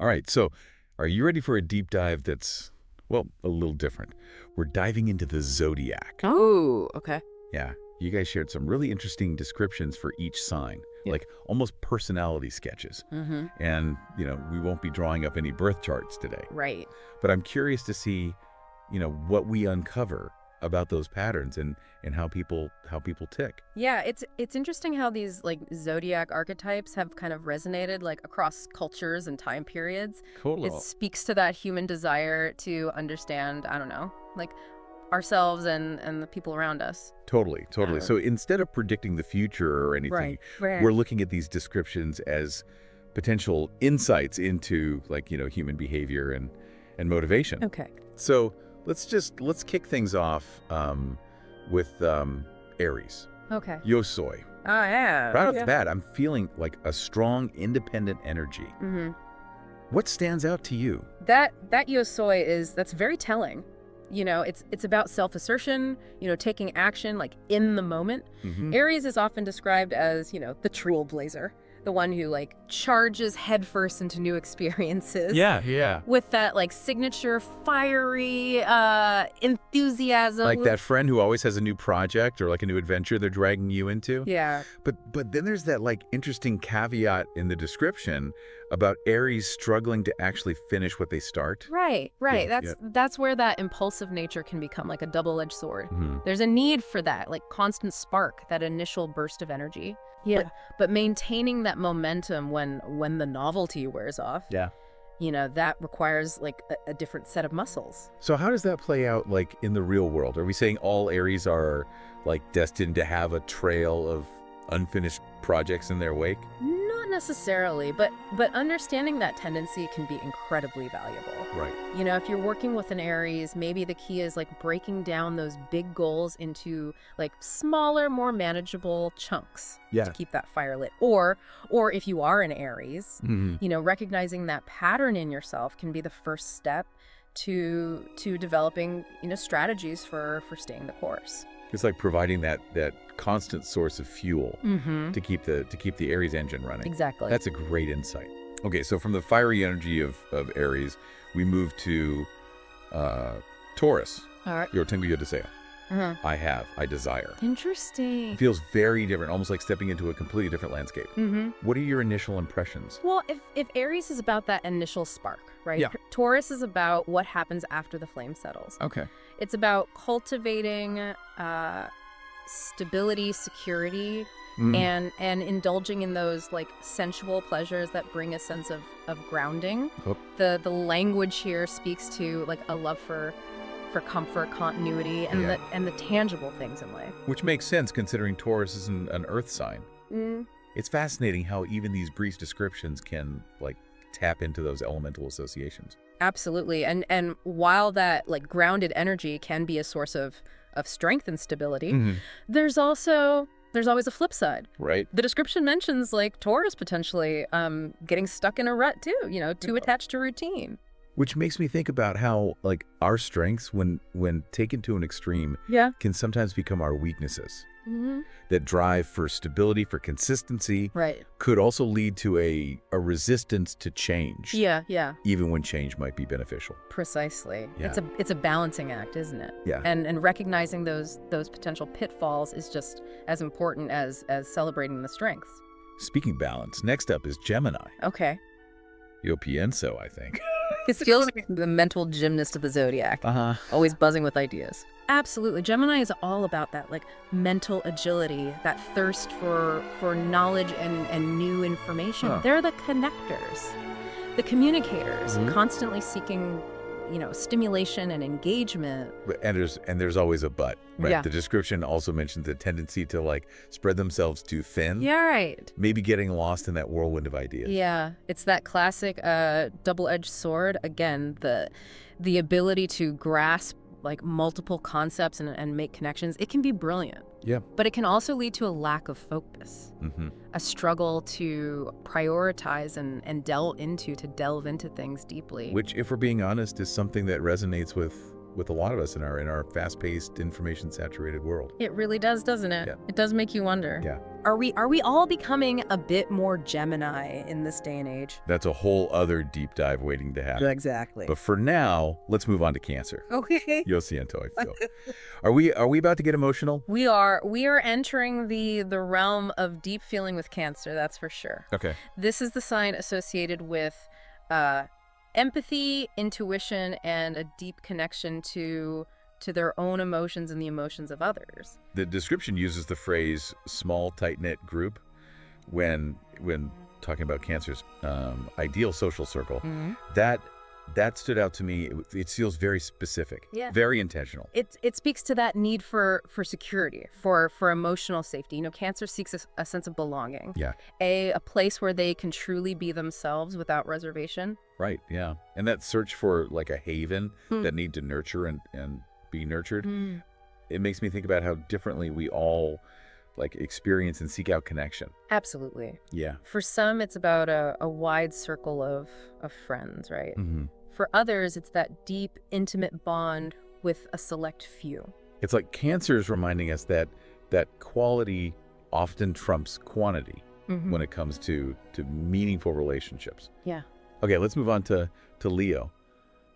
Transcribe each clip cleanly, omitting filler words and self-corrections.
All right, so are you ready for a deep dive that's, well, a little different? We're diving into the Zodiac. Oh, okay. Yeah, you guys shared some really interesting descriptions for each sign, like almost personality sketches. Mm-hmm. And, we won't be drawing up any birth charts today. Right. But I'm curious to see, what we uncover about those patterns and how people tick. Yeah, it's interesting how these like zodiac archetypes have kind of resonated like across cultures and time periods. Cool. It speaks to that human desire to understand, I don't know, like ourselves and the people around us. Totally. So instead of predicting the future or anything, Right. we're looking at these descriptions as potential insights into like, human behavior and motivation. Okay. So let's kick things off with Aries. Okay. Yo soy. Oh, yeah. Right off the bat, I'm feeling like a strong, independent energy. Mm-hmm. What stands out to you? That yo soy that's very telling. It's about self-assertion, taking action like in the moment. Mm-hmm. Aries is often described as, the trailblazer, the one who like charges headfirst into new experiences. Yeah. With that like signature fiery enthusiasm. Like that friend who always has a new project or like a new adventure they're dragging you into. Yeah. But then there's that like interesting caveat in the description about Aries struggling to actually finish what they start. Right. Yeah, That's where that impulsive nature can become like a double-edged sword. Mm-hmm. There's a need for that, like constant spark, that initial burst of energy. Yeah. But maintaining that momentum when the novelty wears off. Yeah. That requires like a different set of muscles. So how does that play out like in the real world? Are we saying all Aries are like destined to have a trail of unfinished projects in their wake? Not necessarily, but understanding that tendency can be incredibly valuable. Right. If you're working with an Aries, maybe the key is like breaking down those big goals into like smaller, more manageable chunks to keep that fire lit. Or if you are an Aries, recognizing that pattern in yourself can be the first step to developing, strategies for staying the course. It's like providing that constant source of fuel to keep the Aries engine running. Exactly. That's a great insight. Okay, so from the fiery energy of Aries, we move to Taurus. All right. Yo tengo yo deseo. Uh-huh. I desire. Interesting. It feels very different, almost like stepping into a completely different landscape. Mm-hmm. What are your initial impressions? Well, if Aries is about that initial spark, right? Yeah. Taurus is about what happens after the flame settles. Okay. It's about cultivating stability, security, and indulging in those like sensual pleasures that bring a sense of grounding. Oh. The language here speaks to like a love for comfort, continuity, and the tangible things in life. Which makes sense considering Taurus is an earth sign. Mm. It's fascinating how even these brief descriptions can like tap into those elemental associations. Absolutely. And while that like grounded energy can be a source of strength and stability, there's always a flip side. Right. The description mentions like Taurus potentially getting stuck in a rut too, too attached to routine. Which makes me think about how like our strengths when taken to an extreme can sometimes become our weaknesses. Mm-hmm. That drive for stability, for consistency, Right. could also lead to a resistance to change. Yeah. Even when change might be beneficial. Precisely. Yeah. It's a balancing act, isn't it? Yeah. And recognizing those potential pitfalls is just as important as celebrating the strengths. Speaking balance, next up is Gemini. Okay. Yo pienso, I think. It feels like the mental gymnast of the zodiac. Always buzzing with ideas. Absolutely. Gemini is all about that like mental agility, that thirst for knowledge and new information. They're the connectors, the communicators, constantly seeking, stimulation and engagement. And there's always a but, right? Yeah. The description also mentions the tendency to like spread themselves too thin. Yeah, right. Maybe getting lost in that whirlwind of ideas. Yeah, it's that classic double-edged sword. Again, the ability to grasp like multiple concepts and make connections. It can be brilliant. Yeah. But it can also lead to a lack of focus, a struggle to prioritize and delve into things deeply. Which, if we're being honest, is something that resonates with with a lot of us in our fast-paced, information-saturated world. It really does, doesn't it? Yeah. It does make you wonder. Yeah. Are we all becoming a bit more Gemini in this day and age? That's a whole other deep dive waiting to happen. Exactly. But for now, let's move on to Cancer. Okay. Yo siento, I feel. Are we about to get emotional? We are entering the realm of deep feeling with Cancer, that's for sure. Okay. This is the sign associated with empathy, intuition, and a deep connection to their own emotions and the emotions of others. The description uses the phrase "small, tight-knit group" when talking about Cancer's ideal social circle. Mm-hmm. That stood out to me. It feels very specific, very intentional. It speaks to that need for security, for emotional safety. You know, Cancer seeks a sense of belonging. Yeah. A place where they can truly be themselves without reservation. Right, yeah. And that search for like a haven that need to nurture and be nurtured. It makes me think about how differently we all like experience and seek out connection. Absolutely. Yeah. For some, it's about a wide circle of friends, right? Mm-hmm. For others, it's that deep, intimate bond with a select few. It's like Cancer is reminding us that quality often trumps quantity when it comes to meaningful relationships. Yeah. Okay, let's move on to Leo.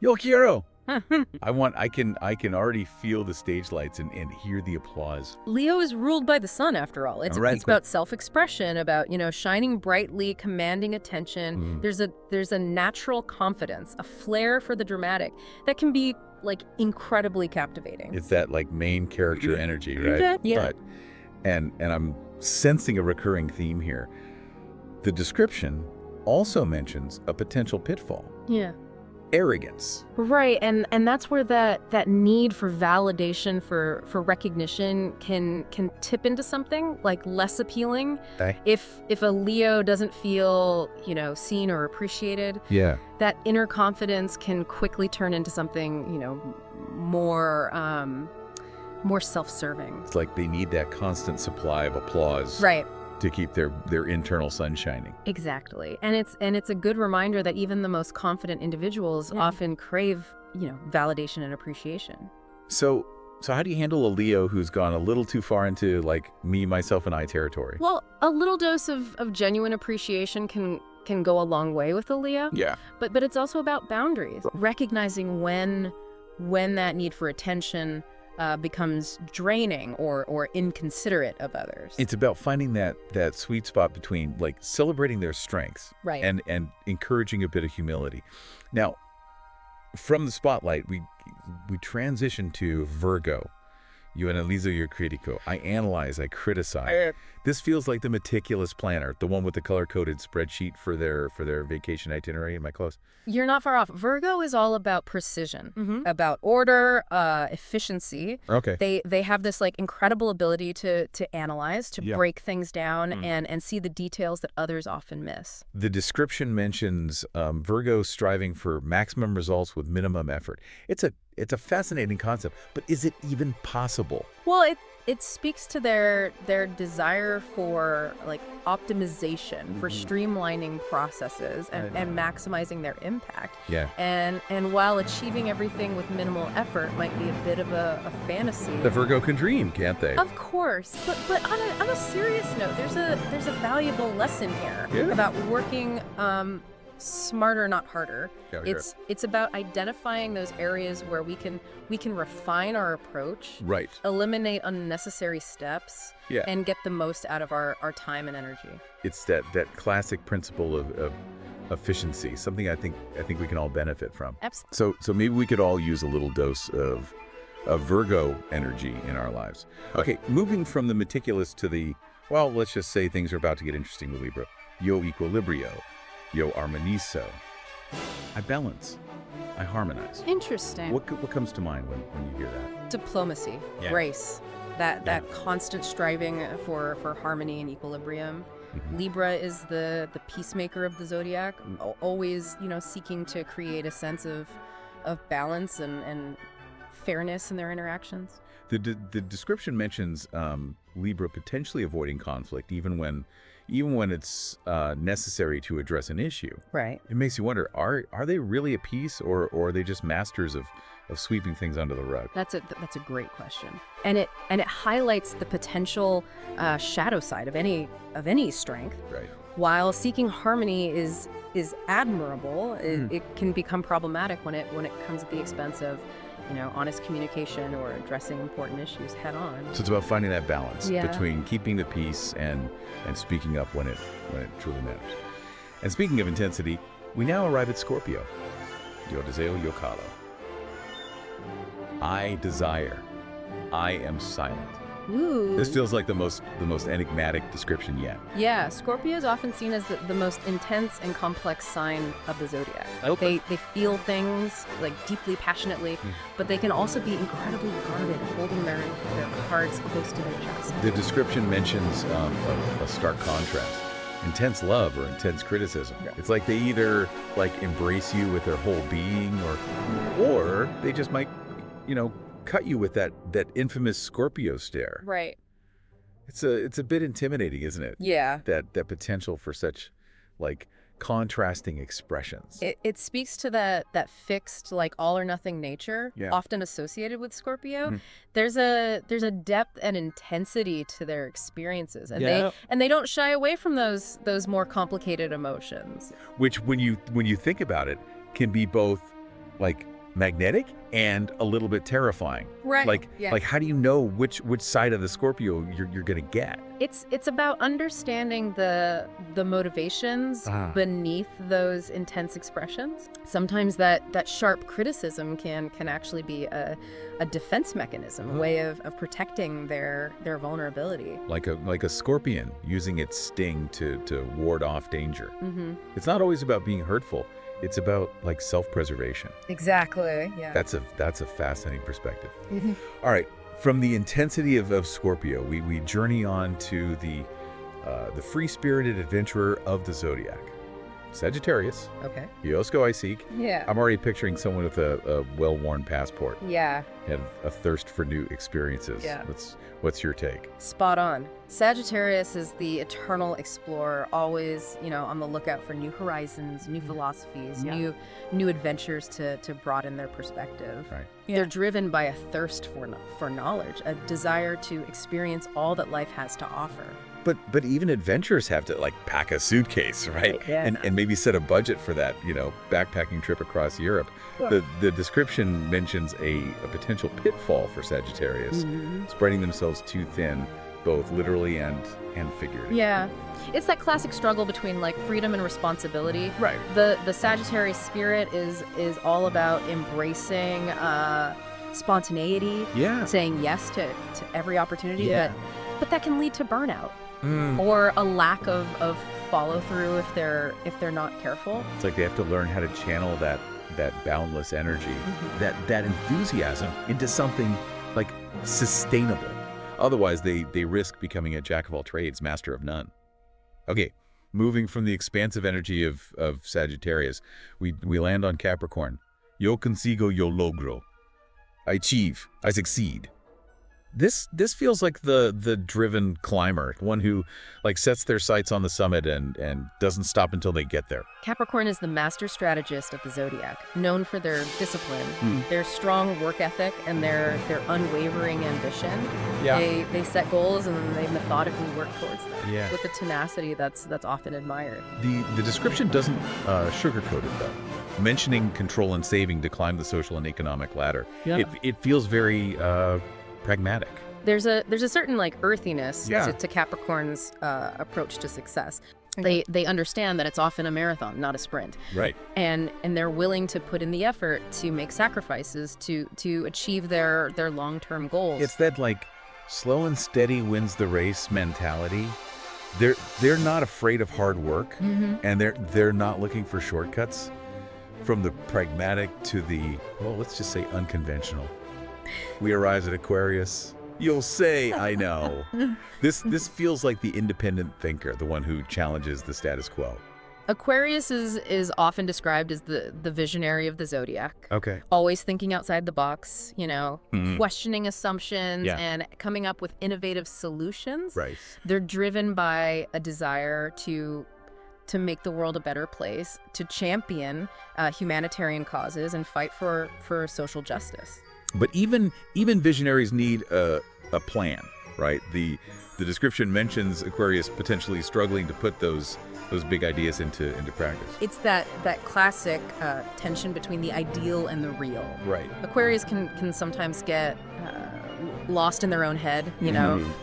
Yo quiero! I can already feel the stage lights and hear the applause. Leo is ruled by the sun, after all. It's about self-expression, about, you know, shining brightly, commanding attention. There's a natural confidence, a flair for the dramatic that can be like incredibly captivating. It's that like main character energy, right? Yeah. And I'm sensing a recurring theme here. The description also mentions a potential pitfall. Yeah. Arrogance. Right, and that's where that need for validation, for recognition can tip into something like less appealing. If a Leo doesn't feel, you know, seen or appreciated, that inner confidence can quickly turn into something, you know, more self-serving. It's like they need that constant supply of applause. Right. To keep their internal sun shining. Exactly. And it's a good reminder that even the most confident individuals often crave, you know, validation and appreciation. So how do you handle a Leo who's gone a little too far into like me, myself, and I territory? Well, a little dose of genuine appreciation can go a long way with a Leo. Yeah. But it's also about boundaries. Recognizing when that need for attention becomes draining or inconsiderate of others. It's about finding that sweet spot between like celebrating their strengths, right, and encouraging a bit of humility. Now, from the spotlight, we transition to Virgo. You analizo your critico. I analyze, I criticize. This feels like the meticulous planner, the one with the color-coded spreadsheet for their vacation itinerary. Am I close? You're not far off. Virgo is all about precision, about order, efficiency. Okay. They have this like incredible ability to analyze, to break things down and see the details that others often miss. The description mentions Virgo striving for maximum results with minimum effort. It's a fascinating concept, but is it even possible? Well, it speaks to their desire for like optimization, for streamlining processes and maximizing their impact. Yeah. And while achieving everything with minimal effort might be a bit of a fantasy. The Virgo can dream, can't they? Of course, but on a serious note, there's a valuable lesson here about working smarter, not harder. It's about identifying those areas where we can refine our approach, right, eliminate unnecessary steps, and get the most out of our time and energy. It's that classic principle of efficiency, something I think we can all benefit from. Absolutely. So maybe we could all use a little dose of Virgo energy in our lives. Okay, moving from the meticulous to the, well, let's just say things are about to get interesting with Libra. Yo equilibrio. Yo armonizo. I balance. I harmonize. Interesting. What comes to mind when you hear that? Diplomacy, grace, that constant striving for harmony and equilibrium. Libra is the peacemaker of the zodiac, always, you know, seeking to create a sense of balance and fairness in their interactions. The description mentions Libra potentially avoiding conflict even when even when it's necessary to address an issue. Right. It makes you wonder, are they really at peace, or are they just masters of sweeping things under the rug? That's a great question, and it highlights the potential shadow side of any strength. Right. While seeking harmony is admirable, it can become problematic when it comes at the expense of, honest communication or addressing important issues head on. So it's about finding that balance Yeah. between keeping the peace and speaking up when it truly matters. And speaking of intensity, we now arrive at Scorpio. Yo deseo, yo calo. I desire. I am silent. Ooh. This feels like the most enigmatic description yet. Yeah, Scorpio is often seen as the most intense and complex sign of the zodiac. Okay. They feel things like deeply, passionately, but they can also be incredibly guarded, holding their cards close to their chest. The description mentions a stark contrast. Intense love or intense criticism. Yeah. It's like they either embrace you with their whole being, or they just might, cut you with that infamous Scorpio stare. Right. It's a bit intimidating, isn't it? Yeah. That potential for such contrasting expressions. It speaks to that fixed, all or nothing nature, Yeah. often associated with Scorpio. There's a depth and intensity to their experiences, and Yeah. they don't shy away from those more complicated emotions. Which, when you think about it, can be both magnetic and a little bit terrifying. Right. Yeah. How do you know which side of the Scorpio you're gonna get? It's about understanding the motivations beneath those intense expressions. Sometimes that sharp criticism can actually be a defense mechanism, a way of protecting their vulnerability. Like a scorpion using its sting to ward off danger. It's not always about being hurtful. It's about self-preservation. Exactly. Yeah. That's a fascinating perspective. All right, from the intensity of Scorpio, we journey on to the free-spirited adventurer of the zodiac, Sagittarius. Okay. Yosko I seek. Yeah. I'm already picturing someone with a well-worn passport Yeah. and a thirst for new experiences. Yeah. What's your take? Spot on. Sagittarius is the eternal explorer, always, on the lookout for new horizons, new philosophies, new adventures to broaden their perspective. Right. Yeah. They're driven by a thirst for knowledge, a desire to experience all that life has to offer. But even adventurers have to pack a suitcase, right? Yeah. And maybe set a budget for that, backpacking trip across Europe. Sure. The description mentions a potential pitfall for Sagittarius, spreading themselves too thin, both literally and figuratively. Yeah. It's that classic struggle between freedom and responsibility. Right. The Sagittarius spirit is all about embracing spontaneity, saying yes to every opportunity, but that can lead to burnout. Or a lack of follow through if they're not careful. It's like they have to learn how to channel that boundless energy, that enthusiasm into something sustainable. Otherwise, they risk becoming a jack of all trades, master of none. Okay, moving from the expansive energy of Sagittarius, we land on Capricorn. Yo consigo, yo logro. I achieve, I succeed. This feels like the driven climber, one who sets their sights on the summit and doesn't stop until they get there. Capricorn is the master strategist of the zodiac, known for their discipline, their strong work ethic, and their unwavering ambition. Yeah. They set goals and then they methodically work towards them Yeah. with a tenacity that's often admired. The description doesn't sugarcoat it though, mentioning control and saving to climb the social and economic ladder. Yeah. It feels very pragmatic. There's a certain earthiness Yeah. to Capricorn's approach to success. They understand that it's often a marathon, not a sprint. Right. And they're willing to put in the effort to make sacrifices to achieve their long-term goals. It's that slow and steady wins the race mentality. They're not afraid of hard work, and they're not looking for shortcuts. From the pragmatic to the, well, let's just say unconventional. We arrive at Aquarius. You'll say, I know. This feels like the independent thinker, the one who challenges the status quo. Aquarius is often described as the visionary of the zodiac. Okay. Always thinking outside the box, Mhm. questioning assumptions Yeah. and coming up with innovative solutions. Right. They're driven by a desire to make the world a better place, to champion humanitarian causes and fight for social justice. But even visionaries need a plan, right? The description mentions Aquarius potentially struggling to put those big ideas into practice. It's that classic tension between the ideal and the real. Right. Aquarius can sometimes get lost in their own head,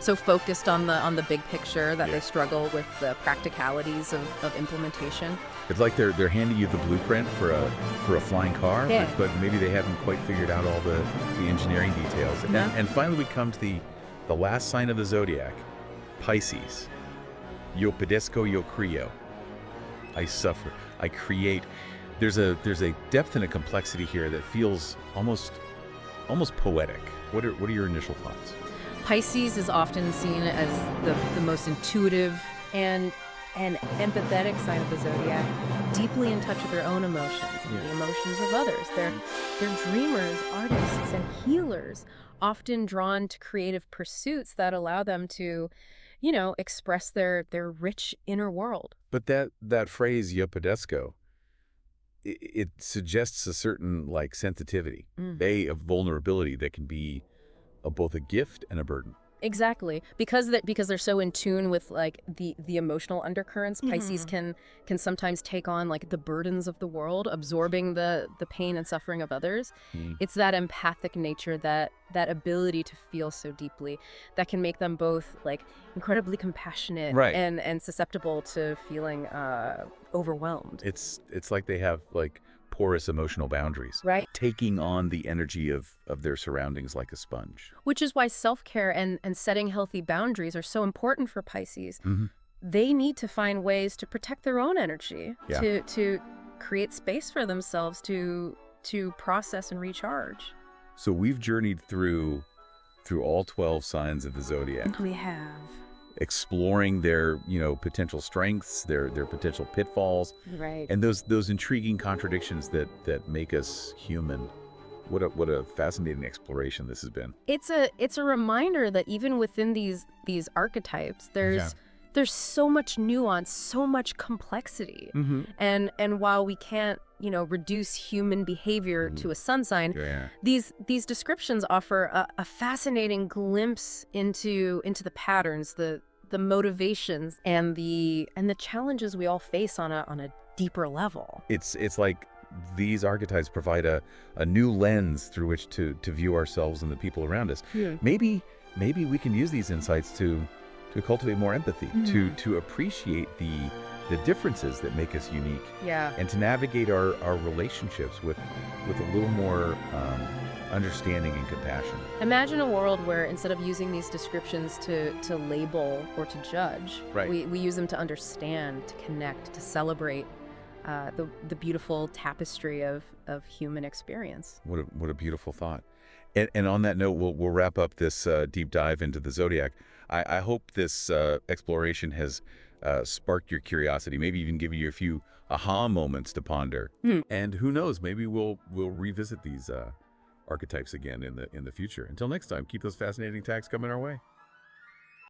so focused on the big picture that they struggle with the practicalities of implementation. It's like they're handing you the blueprint for a flying car, Yeah. but maybe they haven't quite figured out all the engineering details. No. And finally, we come to the last sign of the zodiac, Pisces. Yo padezco, yo creo. I suffer, I create. There's a depth and a complexity here that feels almost poetic. What are your initial thoughts? Pisces is often seen as the most intuitive and empathetic sign of the zodiac, deeply in touch with their own emotions and the emotions of others. They're dreamers, artists, and healers, often drawn to creative pursuits that allow them to, express their rich inner world. But that phrase "yo padezco," it suggests a certain sensitivity, of vulnerability that can be both a gift and a burden. Exactly. Because they're so in tune with the emotional undercurrents, Pisces can sometimes take on the burdens of the world, absorbing the pain and suffering of others. It's that empathic nature, that ability to feel so deeply, that can make them both incredibly compassionate and susceptible to feeling overwhelmed. It's like they have porous emotional boundaries, Right. taking on the energy of their surroundings like a sponge. Which is why self-care and setting healthy boundaries are so important for Pisces. They need to find ways to protect their own energy, to create space for themselves to process and recharge. So we've journeyed through all 12 signs of the zodiac, We have. exploring their potential strengths, their potential pitfalls, Right. and those intriguing contradictions that make us human. What a fascinating exploration this has been. It's a reminder that even within these archetypes, there's so much nuance, so much complexity. And while we can't, reduce human behavior to a sun sign, these descriptions offer a fascinating glimpse into the patterns, the motivations, and the challenges we all face on a deeper level. It's like these archetypes provide a new lens through which to view ourselves and the people around us. Maybe we can use these insights to cultivate more empathy, to appreciate the differences that make us unique, and to navigate our relationships with a little more understanding and compassion. Imagine a world where instead of using these descriptions to label or to judge, we use them to understand, to connect, to celebrate the beautiful tapestry of human experience. What a beautiful thought. And on that note, we'll wrap up this deep dive into the zodiac. I hope this exploration has sparked your curiosity, maybe even given you a few aha moments to ponder. And who knows, maybe we'll revisit these archetypes again in the future. Until next time, keep those fascinating tags coming our way.